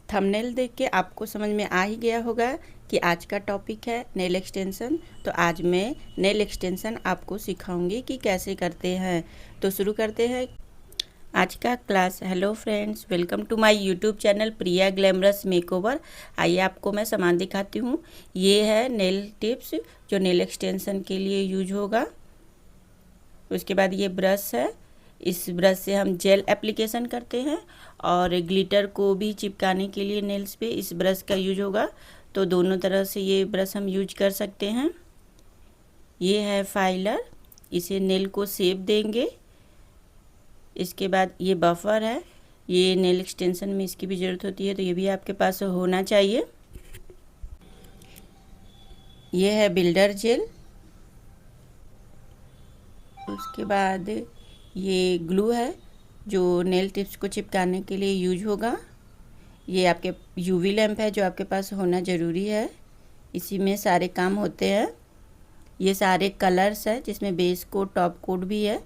Thumbnail देख के आपको समझ में आ ही गया होगा कि आज का टॉपिक है नेल एक्सटेंशन। तो आज मैं नेल एक्सटेंशन आपको सिखाऊंगी कि कैसे करते हैं। तो शुरू करते हैं आज का class. Hello friends, welcome to my YouTube channel Priya glamorous makeover. आइए आपको मैं सामान दिखाती हूँ। ये है नेल टिप्स जो नेल एक्सटेंशन के लिए यूज होगा। उसके बाद ये ब्रश है, इस ब्रश से हम जेल एप्लीकेशन करते हैं और ग्लिटर को भी चिपकाने के लिए नेल्स पे इस ब्रश का यूज होगा। तो दोनों तरह से ये ब्रश हम यूज कर सकते हैं। ये है फाइलर, इसे नेल को शेप देंगे। इसके बाद ये बफर है, ये नेल एक्सटेंशन में इसकी भी ज़रूरत होती है, तो ये भी आपके पास होना चाहिए। ये है बिल्डर जेल। उसके बाद ये ग्लू है जो नेल टिप्स को चिपकाने के लिए यूज होगा। ये आपके यूवी लैंप है जो आपके पास होना ज़रूरी है, इसी में सारे काम होते हैं। ये सारे कलर्स है जिसमें बेस कोट टॉप कोट भी है।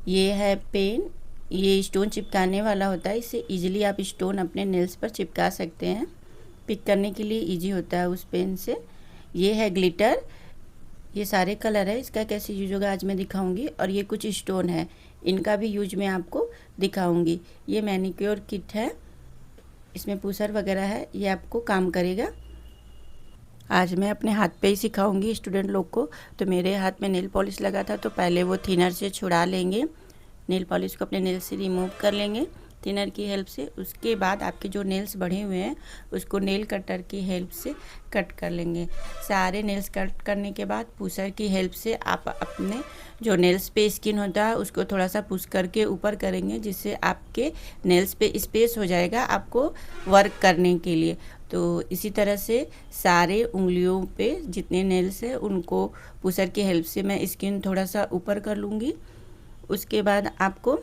ये है पेन, ये स्टोन चिपकाने वाला होता है, इससे इजीली आप स्टोन अपने नेल्स पर चिपका सकते हैं। पिक करने के लिए इजी होता है उस पेन से। ये है ग्लिटर, ये सारे कलर है, इसका कैसे यूज होगा आज मैं दिखाऊंगी। और ये कुछ स्टोन है, इनका भी यूज मैं आपको दिखाऊंगी। ये मैनिक्योर किट है, इसमें पूसर वगैरह है, ये आपको काम करेगा। आज मैं अपने हाथ पे ही सिखाऊंगी स्टूडेंट लोग को। तो मेरे हाथ में नेल पॉलिश लगा था, तो पहले वो थिनर से छुड़ा लेंगे, नेल पॉलिश को अपने नेल से रिमूव कर लेंगे थिनर की हेल्प से। उसके बाद आपके जो नेल्स बढ़े हुए हैं उसको नेल कटर की हेल्प से कट कर लेंगे। सारे नेल्स कट करने के बाद पुशर की हेल्प से आप अपने जो नेल्स पे स्किन होता है उसको थोड़ा सा पुश करके ऊपर करेंगे, जिससे आपके नेल्स पे स्पेस हो जाएगा आपको वर्क करने के लिए। तो इसी तरह से सारे उंगलियों पे जितने नेल्स हैं उनको पुशर की हेल्प से मैं स्किन थोड़ा सा ऊपर कर लूँगी। उसके बाद आपको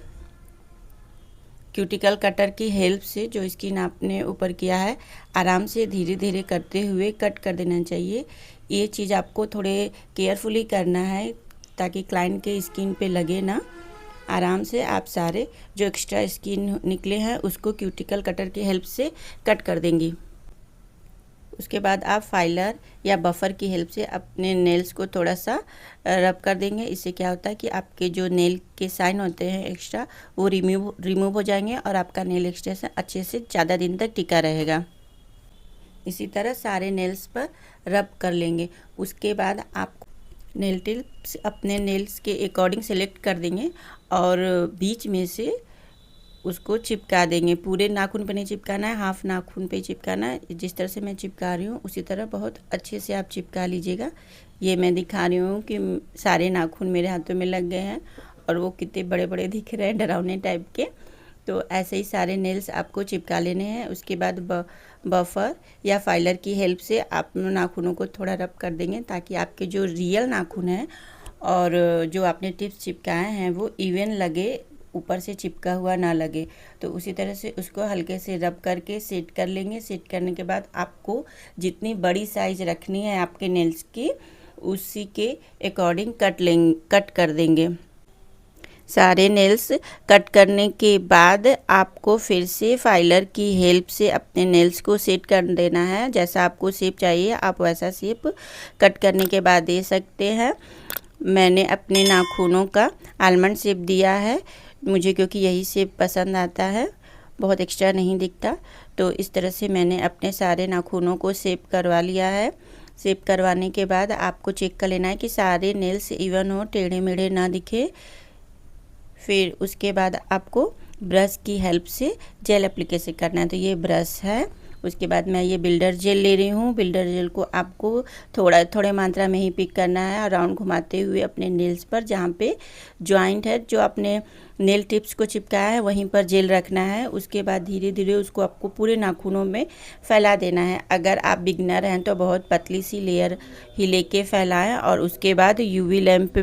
क्यूटिकल कटर की हेल्प से जो स्किन आपने ऊपर किया है आराम से धीरे धीरे करते हुए कट कर देना चाहिए। ये चीज़ आपको थोड़े केयरफुली करना है ताकि क्लाइंट के स्किन पे लगे ना। आराम से आप सारे जो एक्स्ट्रा स्किन निकले हैं उसको क्यूटिकल कटर की हेल्प से कट कर देंगी। उसके बाद आप फाइलर या बफर की हेल्प से अपने नेल्स को थोड़ा सा रब कर देंगे। इससे क्या होता है कि आपके जो नेल के साइन होते हैं एक्स्ट्रा वो रिमूव हो जाएंगे और आपका नेल एक्सटेंशन अच्छे से ज़्यादा दिन तक टिका रहेगा। इसी तरह सारे नेल्स पर रब कर लेंगे। उसके बाद आप नेल टिप्स अपने नेल्स के अकॉर्डिंग सेलेक्ट कर देंगे और बीच में से उसको चिपका देंगे। पूरे नाखून पे नहीं चिपकाना है, हाफ नाखून पे चिपकाना है। जिस तरह से मैं चिपका रही हूँ उसी तरह बहुत अच्छे से आप चिपका लीजिएगा। ये मैं दिखा रही हूँ कि सारे नाखून मेरे हाथों में लग गए हैं और वो कितने बड़े बड़े दिख रहे हैं, डरावने टाइप के। तो ऐसे ही सारे नेल्स आपको चिपका लेने हैं। उसके बाद बफर या फाइलर की हेल्प से आप नाखूनों को थोड़ा रब कर देंगे ताकि आपके जो रियल नाखून हैं और जो आपने टिप्स चिपकाए हैं वो इवन लगे, ऊपर से चिपका हुआ ना लगे। तो उसी तरह से उसको हल्के से रब करके सेट कर लेंगे। सेट करने के बाद आपको जितनी बड़ी साइज़ रखनी है आपके नेल्स की उसी के अकॉर्डिंग कट कर देंगे। सारे नेल्स कट करने के बाद आपको फिर से फाइलर की हेल्प से अपने नेल्स को सेट कर देना है। जैसा आपको शेप चाहिए आप वैसा शेप कट करने के बाद दे सकते हैं। मैंने अपने नाखूनों का आलमंड शेप दिया है मुझे, क्योंकि यही शेप पसंद आता है, बहुत एक्स्ट्रा नहीं दिखता। तो इस तरह से मैंने अपने सारे नाखूनों को शेप करवा लिया है। शेप करवाने के बाद आपको चेक कर लेना है कि सारे नेल्स इवन हो, टेढ़े मेढ़े ना दिखे। फिर उसके बाद आपको ब्रश की हेल्प से जेल एप्लीकेशन करना है। तो ये ब्रश है। उसके बाद मैं ये बिल्डर जेल ले रही हूँ। बिल्डर जेल को आपको थोड़े मात्रा में ही पिक करना है, राउंड घुमाते हुए अपने नेल्स पर जहाँ पे जॉइंट है, जो आपने नेल टिप्स को चिपकाया है वहीं पर जेल रखना है। उसके बाद धीरे धीरे उसको आपको पूरे नाखूनों में फैला देना है। अगर आप बिगनर हैं तो बहुत पतली सी लेयर ही लेके फैलाएं और उसके बाद यूवी लैंप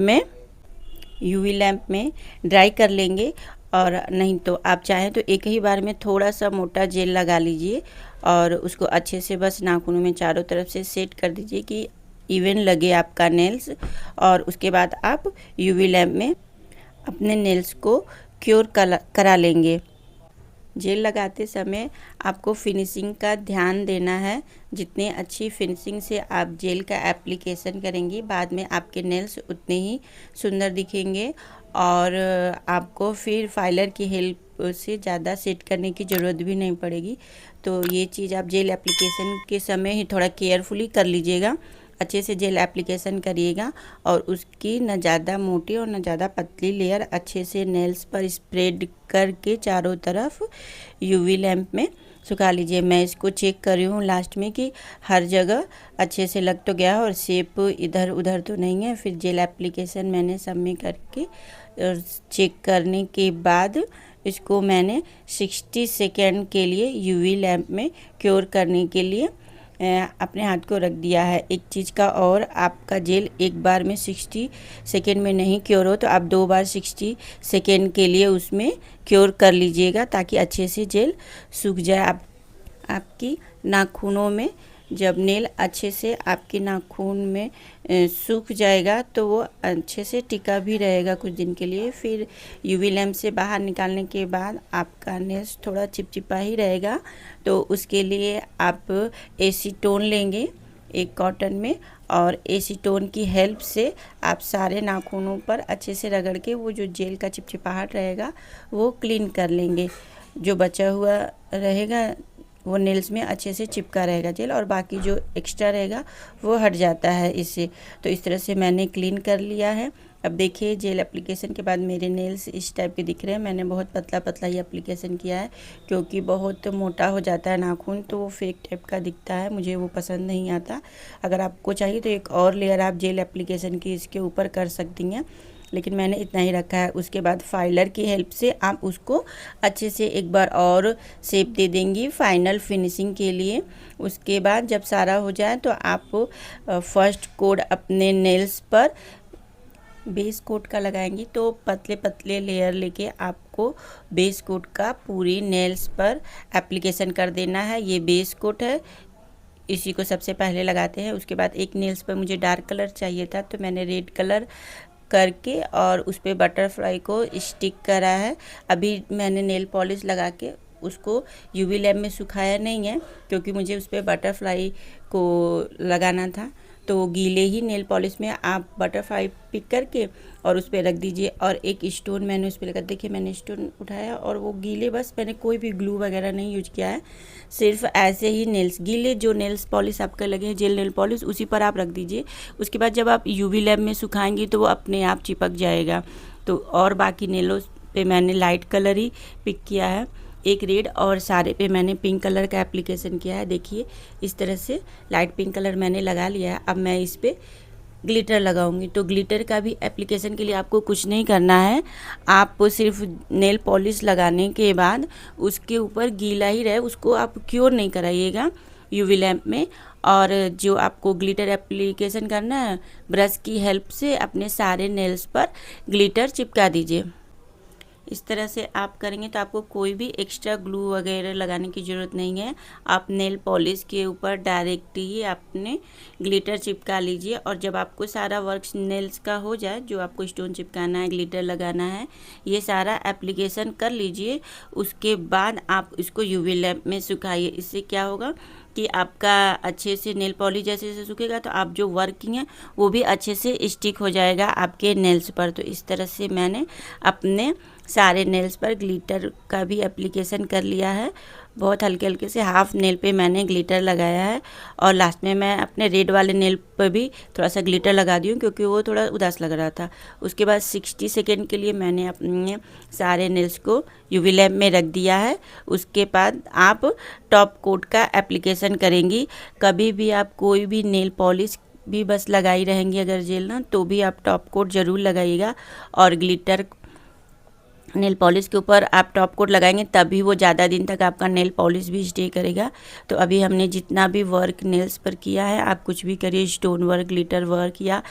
में ड्राई कर लेंगे। और नहीं तो आप चाहें तो एक ही बार में थोड़ा सा मोटा जेल लगा लीजिए और उसको अच्छे से बस नाखूनों में चारों तरफ से सेट कर दीजिए कि इवन लगे आपका नेल्स। और उसके बाद आप यूवी लैंप में अपने नेल्स को क्योर करा लेंगे। जेल लगाते समय आपको फिनिशिंग का ध्यान देना है। जितने अच्छी फिनिशिंग से आप जेल का एप्लीकेशन करेंगी, बाद में आपके नेल्स उतने ही सुंदर दिखेंगे और आपको फिर फाइलर की हेल्प से ज़्यादा सेट करने की ज़रूरत भी नहीं पड़ेगी। तो ये चीज़ आप जेल एप्लीकेशन के समय ही थोड़ा केयरफुली कर लीजिएगा। अच्छे से जेल एप्लीकेशन करिएगा और उसकी न ज़्यादा मोटी और न ज़्यादा पतली लेयर अच्छे से नेल्स पर स्प्रेड करके चारों तरफ यूवी लैंप में सुखा लीजिए। मैं इसको चेक कर रही हूँ लास्ट में कि हर जगह अच्छे से लग तो गया और शेप इधर उधर तो नहीं है। फिर जेल एप्लीकेशन मैंने सब में करके और चेक करने के बाद इसको मैंने 60 सेकेंड के लिए यूवी लैंप में क्योर करने के लिए अपने हाथ को रख दिया है। एक चीज़ का और, आपका जेल एक बार में 60 सेकेंड में नहीं क्योर हो तो आप 2 बार 60 सेकेंड के लिए उसमें क्योर कर लीजिएगा ताकि अच्छे से जेल सूख जाए। आपकी नाखूनों में जब नेल अच्छे से आपके नाखून में सूख जाएगा तो वो अच्छे से टिका भी रहेगा कुछ दिन के लिए। फिर यूवी लैंप से बाहर निकालने के बाद आपका नेल्स थोड़ा चिपचिपा ही रहेगा। तो उसके लिए आप एसीटोन लेंगे एक कॉटन में और एसीटोन की हेल्प से आप सारे नाखूनों पर अच्छे से रगड़ के वो जो जेल का चिपचिपाहट रहेगा वो क्लीन कर लेंगे। जो बचा हुआ रहेगा वो नेल्स में अच्छे से चिपका रहेगा जेल और बाकी जो एक्स्ट्रा रहेगा वो हट जाता है इससे। तो इस तरह से मैंने क्लीन कर लिया है। अब देखिए जेल एप्लीकेशन के बाद मेरे नेल्स इस टाइप के दिख रहे हैं। मैंने बहुत पतला पतला ही एप्लीकेशन किया है क्योंकि बहुत मोटा हो जाता है नाखून तो वो फेक टाइप का दिखता है, मुझे वो पसंद नहीं आता। अगर आपको चाहिए तो एक और लेयर आप जेल एप्लीकेशन की इसके ऊपर कर सकती हैं, लेकिन मैंने इतना ही रखा है। उसके बाद फाइलर की हेल्प से आप उसको अच्छे से एक बार और शेप दे देंगी फाइनल फिनिशिंग के लिए। उसके बाद जब सारा हो जाए तो आप फर्स्ट कोड अपने नेल्स पर बेस कोट का लगाएंगी। तो पतले पतले लेयर लेके आपको बेस कोट का पूरी नेल्स पर एप्लीकेशन कर देना है। ये बेस कोट है, इसी को सबसे पहले लगाते हैं। उसके बाद एक नेल्स पर मुझे डार्क कलर चाहिए था तो मैंने रेड कलर करके और उस पर बटरफ्लाई को स्टिक करा है। अभी मैंने नेल पॉलिश लगा के उसको यूवी लैंप में सुखाया नहीं है क्योंकि मुझे उस पर बटरफ्लाई को लगाना था। तो गीले ही नेल पॉलिश में आप बटरफ्लाई पिक करके और उस पर रख दीजिए। और एक स्टोन मैंने उस पर लगा, देखिए मैंने स्टोन उठाया और वो गीले, बस मैंने कोई भी ग्लू वगैरह नहीं यूज किया है, सिर्फ ऐसे ही नेल्स गीले जो नेल्स पॉलिश आपका लगे हैं जेल नेल पॉलिश उसी पर आप रख दीजिए। उसके बाद जब आप यूवी लैंप में सुखाएंगी तो वो अपने आप चिपक जाएगा। तो और बाकी नेलों पे मैंने लाइट कलर ही पिक किया है, एक रेड और सारे पे मैंने पिंक कलर का एप्लीकेशन किया है। देखिए इस तरह से लाइट पिंक कलर मैंने लगा लिया है। अब मैं इस पर ग्लिटर लगाऊंगी। तो ग्लिटर का भी एप्लीकेशन के लिए आपको कुछ नहीं करना है, आप सिर्फ नेल पॉलिश लगाने के बाद उसके ऊपर गीला ही रहे उसको आप क्योर नहीं कराइएगा यूवी लैंप में। और जो आपको ग्लिटर एप्लीकेशन करना है ब्रश की हेल्प से अपने सारे नेल्स पर ग्लिटर चिपका दीजिए। इस तरह से आप करेंगे तो आपको कोई भी एक्स्ट्रा ग्लू वगैरह लगाने की ज़रूरत नहीं है। आप नेल पॉलिश के ऊपर डायरेक्ट ही आपने ग्लिटर चिपका लीजिए। और जब आपको सारा वर्क नेल्स का हो जाए, जो आपको स्टोन चिपकाना है, ग्लिटर लगाना है, ये सारा एप्लीकेशन कर लीजिए। उसके बाद आप इसको यूवी लैंप में सुखाइए। इससे क्या होगा कि आपका अच्छे से नेल पॉलिश जैसे जैसे सूखेगा तो आप जो वर्किंग है वो भी अच्छे से स्टिक हो जाएगा आपके नेल्स पर। तो इस तरह से मैंने अपने सारे नेल्स पर ग्लिटर का भी एप्लीकेशन कर लिया है। बहुत हल्के हल्के से हाफ नेल पे मैंने ग्लिटर लगाया है और लास्ट में मैं अपने रेड वाले नेल पर भी थोड़ा सा ग्लिटर लगा दी हूँ क्योंकि वो थोड़ा उदास लग रहा था। उसके बाद 60 सेकेंड के लिए मैंने अपने सारे नेल्स को यूवी लैंप में रख दिया है। उसके बाद आप टॉप कोट का एप्लीकेशन करेंगी। कभी भी आप कोई भी नेल पॉलिश भी बस लगाई रहेंगी अगर जेल ना, तो भी आप टॉप कोट ज़रूर लगाइएगा। और ग्लिटर नेल पॉलिश के ऊपर आप टॉप कोट लगाएंगे तभी वो ज़्यादा दिन तक आपका नेल पॉलिश भी स्टे करेगा। तो अभी हमने जितना भी वर्क नेल्स पर किया है, आप कुछ भी करिए, स्टोन वर्क, ग्लिटर वर्क या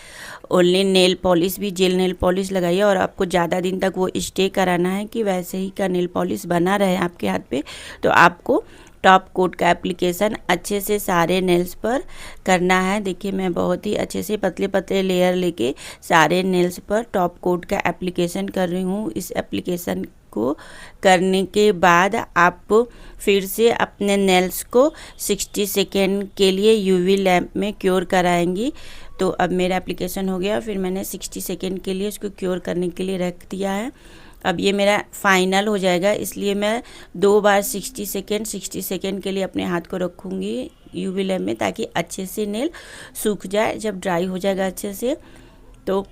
ओनली नेल पॉलिश भी जेल नेल पॉलिश लगाइए और आपको ज़्यादा दिन तक वो स्टे कराना है कि वैसे ही का नेल पॉलिश बना रहे आपके हाथ पे। तो आपको टॉप कोट का एप्लीकेशन अच्छे से सारे नेल्स पर करना है। देखिए मैं बहुत ही अच्छे से पतले पतले लेयर लेके सारे नेल्स पर टॉप कोट का एप्लीकेशन कर रही हूँ। इस एप्लीकेशन को करने के बाद आप फिर से अपने नेल्स को 60 सेकेंड के लिए यूवी लैंप में क्योर कराएंगी। तो अब मेरा एप्लीकेशन हो गया, फिर मैंने 60 सेकेंड के लिए इसको क्योर करने के लिए रख दिया है। अब ये मेरा फाइनल हो जाएगा, इसलिए मैं 2 बार 60 सेकेंड के लिए अपने हाथ को रखूँगी यूवी लैंप में, ताकि अच्छे से नेल सूख जाए। जब ड्राई हो जाएगा अच्छे से तो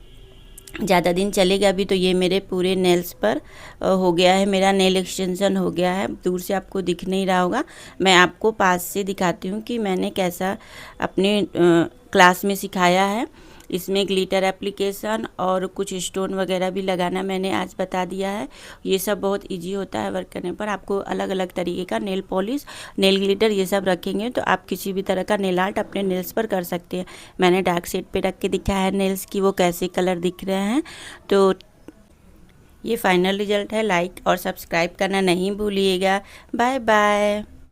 ज़्यादा दिन चलेगा भी। तो ये मेरे पूरे नेल्स पर हो गया है, मेरा नेल एक्सटेंशन हो गया है। दूर से आपको दिख नहीं रहा होगा, मैं आपको पास से दिखाती हूँ कि मैंने कैसा अपने क्लास में सिखाया है। इसमें ग्लिटर एप्लीकेशन और कुछ स्टोन वगैरह भी लगाना मैंने आज बता दिया है। ये सब बहुत इजी होता है वर्क करने पर। आपको अलग अलग तरीके का नेल पॉलिश, नेल ग्लिटर ये सब रखेंगे तो आप किसी भी तरह का नेल आर्ट अपने नेल्स पर कर सकते हैं। मैंने डार्क शेड पे रख के दिखाया है नेल्स की वो कैसे कलर दिख रहे हैं। तो ये फाइनल रिजल्ट है। लाइक और सब्सक्राइब करना नहीं भूलिएगा। Bye bye.